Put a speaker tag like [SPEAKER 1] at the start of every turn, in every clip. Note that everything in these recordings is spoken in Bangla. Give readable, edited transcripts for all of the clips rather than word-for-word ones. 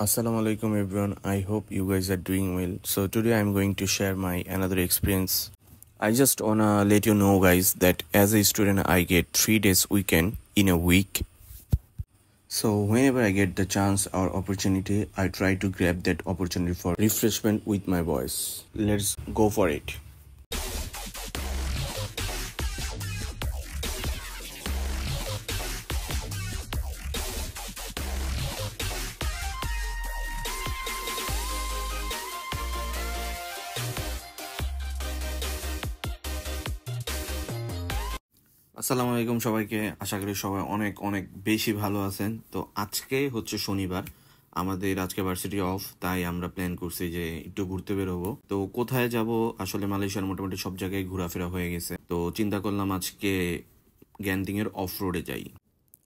[SPEAKER 1] Assalamualaikum everyone. I hope you guys are doing well. So today I'm going to share my another experience. I just wanna let you know guys that as a student I get 3 days weekend in a week. So whenever I get the chance or opportunity, I try to grab that opportunity for refreshment with my boys. Let's go for it. আসসালামু আলাইকুম সবাইকে। আশা করি সবাই অনেক অনেক বেশি ভালো আছেন। তো আজকে হচ্ছে শনিবার, আমাদের আজকে ভার্সিটি অফ, তাই আমরা প্ল্যান করছি যে একটু ঘুরতে বেরোবো। তো কোথায় যাব, আসলে মালয়েশিয়ার মোটামুটি সব জায়গায় ঘোরাফেরা হয়ে গেছে। তো চিন্তা করলাম আজকে গ্যান্টিং এর অফ রোডে যাই।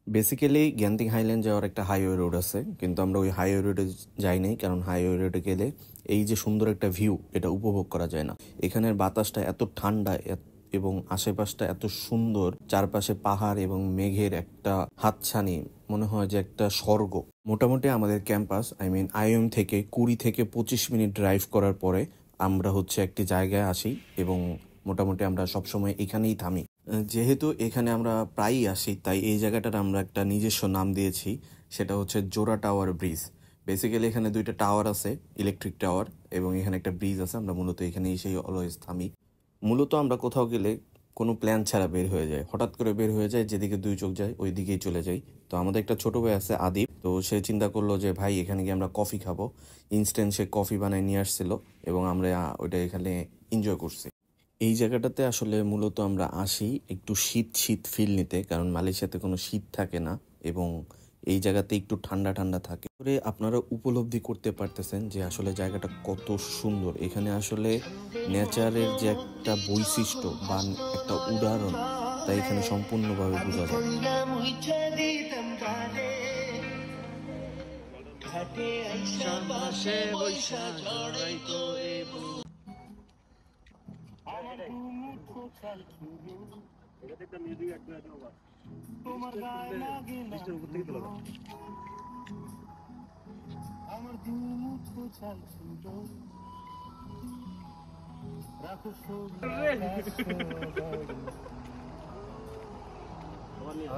[SPEAKER 1] বেসিক্যালি গ্যান্টিং হাইল্যান্ড যাওয়ার একটা হাইওয়ে রোড আছে, কিন্তু আমরা ওই হাইওয়ে রোডে যাই নাই, কারণ হাইওয়ে রোডে গেলে এই যে সুন্দর একটা ভিউ এটা উপভোগ করা যায় না। এখানের বাতাসটা এত ঠান্ডা এবং আশেপাশটা এত সুন্দর, চারপাশে পাহাড় এবং মেঘের একটা হাতছানি, মনে হয় যে একটা স্বর্গ। মোটামুটি আমাদের ক্যাম্পাস আইএম থেকে 20 থেকে 25 মিনিট ড্রাইভ করার পরে আমরা হচ্ছে একটি জায়গায় আসি এবং মোটামুটি আমরা সবসময় এখানেই থামি। যেহেতু এখানে আমরা প্রায়ই আসি, তাই এই জায়গাটার আমরা একটা নিজস্ব নাম দিয়েছি, সেটা হচ্ছে জোড়া টাওয়ার ব্রিজ। বেসিক্যালি এখানে 2টা টাওয়ার আছে, ইলেকট্রিক টাওয়ার, এবং এখানে একটা ব্রিজ আছে। আমরা মূলত এখানে এসেই অলওয়েজ থামি। মূলত আমরা কোথাও গেলে কোনো প্ল্যান ছাড়া বের হয়ে যায়, হঠাৎ করে বের হয়ে যায়, যেদিকে 2 চোখ যায় ওই দিকেই চলে যাই। তো আমাদের একটা ছোট ভাই আছে আদিব, তো সে চিন্তা করলো যে ভাই এখানে গিয়ে আমরা কফি খাবো। ইনস্ট্যান্ট সে কফি বানায় নিয়ে আসছিল এবং আমরা ওইটা এখানে এনজয় করছি। এই জায়গাটাতে আসলে মূলত আমরা আসি একটু শীত শীত ফিল নিতে, কারণ মালয়েশিয়াতে কোনো শীত থাকে না এবং এই জায়গাতে একটু ঠান্ডা ঠান্ডা থাকে। আপনারা উপলব্ধি করতে পারতেছেন যে আসলে জায়গাটা কত সুন্দর। এখানে আসলে নেচারের যে একটা বৈশিষ্ট্য বা একটা উদাহরণ, তা এখানে সম্পূর্ণভাবে বোঝা যায়। আমার দুমুঠো চাল ছিল রাখো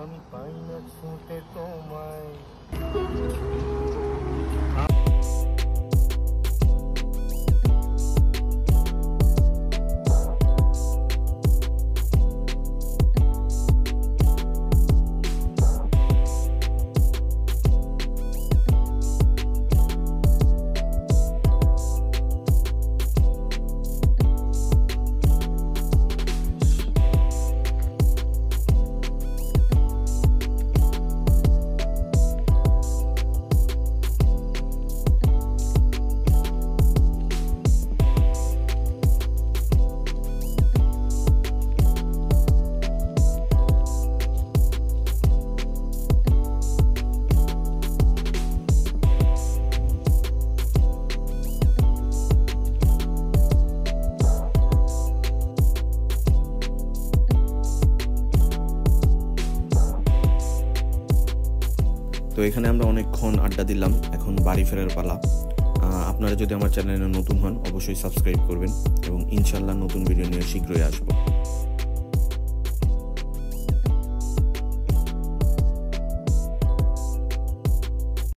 [SPEAKER 1] আমি পাই না ছুটে তোমায়। তো এখানে আমরা অনেকক্ষণ আড্ডা দিলাম, এখন বাড়ি ফেরার পালা। আপনারা যদি আমার চ্যানেলে নতুন হন অবশ্যই সাবস্ক্রাইব করবেন এবং ইনশাল্লাহ নতুন ভিডিও নিয়ে শীঘ্রই আসবো।